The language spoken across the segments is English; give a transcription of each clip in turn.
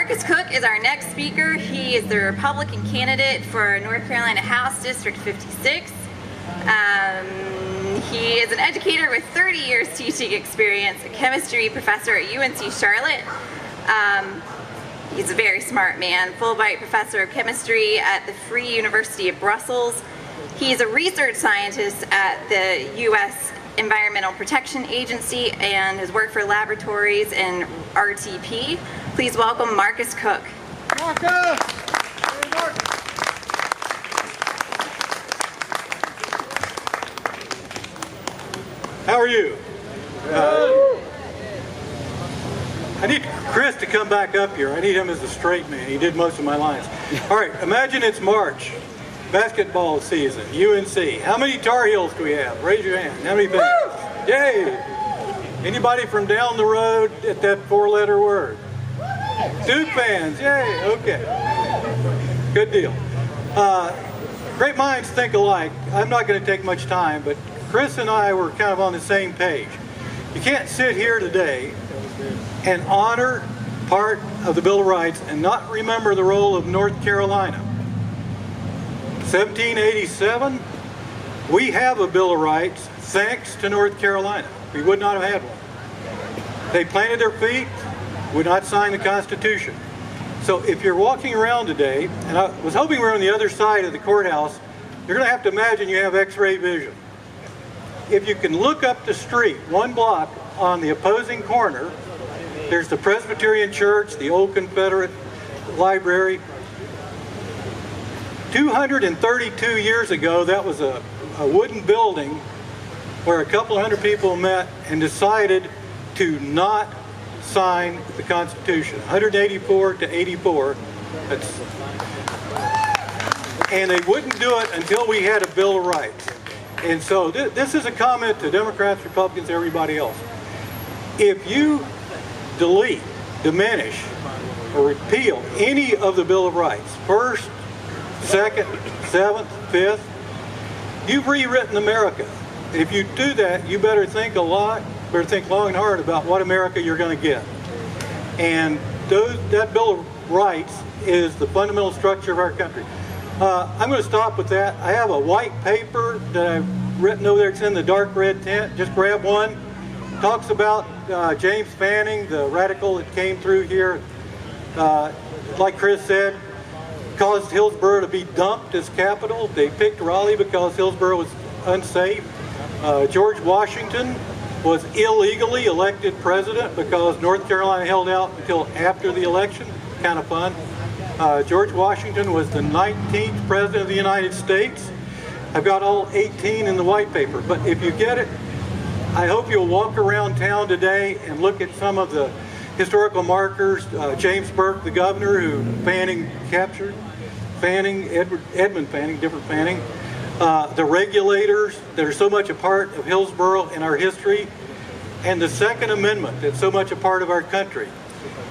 Marcus Cooke is our next speaker. He is the Republican candidate for North Carolina House District 56. He is an educator with 30 years teaching experience, a chemistry professor at UNC Charlotte. He's a very smart man, Fulbright professor of chemistry at the Free University of Brussels. He's a research scientist at the U.S. Environmental Protection Agency and has worked for laboratories in RTP. Please welcome Marcus Cooke. Marcus! How are you? I need Chris to come back up here. I need him as a straight man. He did most of my lines. All right, imagine it's March, basketball season, UNC. How many Tar Heels do we have? Raise your hand. How many fans? Yay! Anybody from down the road at that four-letter word? Duke fans, yay, okay. Good deal. Great minds think alike. I'm not going to take much time, but Chris and I were kind of on the same page. You can't sit here today and honor part of the Bill of Rights and not remember the role of North Carolina. 1787, we have a Bill of Rights thanks to North Carolina. We would not have had one. They planted their feet, would not sign the Constitution. So if you're walking around today, and I was hoping we were on the other side of the courthouse, you're going to have to imagine you have X-ray vision. If you can look up the street, one block on the opposing corner, there's the Presbyterian Church, the old Confederate Library. 232 years ago, that was a wooden building where a couple hundred people met and decided to not sign the Constitution. 184 to 84. And they wouldn't do it until we had a Bill of Rights. And so this is a comment to Democrats, Republicans, everybody else. If you delete, diminish, or repeal any of the Bill of Rights, first, second, seventh, fifth, you've rewritten America. If you do that, you better think a lot, better think long and hard about what America you're going to get. And that Bill of Rights is the fundamental structure of our country. I'm going to stop with that. I have a white paper that I've written over there. It's in the dark red tent. Just grab one. Talks about James Fanning, the radical that came through here, like Chris said, caused Hillsborough to be dumped as capital. They picked Raleigh because Hillsborough was unsafe. George Washington was illegally elected president because North Carolina held out until after the election. Kind of fun. George Washington was the 19th president of the United States. I've got all 18 in the white paper, but if you get it, I hope you'll walk around town today and look at some of the historical markers. James Burke, the governor who Fanning captured, Edmund Fanning, different Fanning. The regulators that are so much a part of Hillsborough and our history, and the Second Amendment that's so much a part of our country.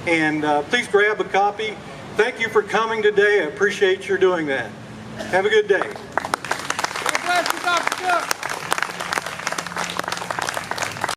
And please grab a copy. Thank you for coming today. I appreciate your doing that. Have a good day. God bless you, Dr. Cooke.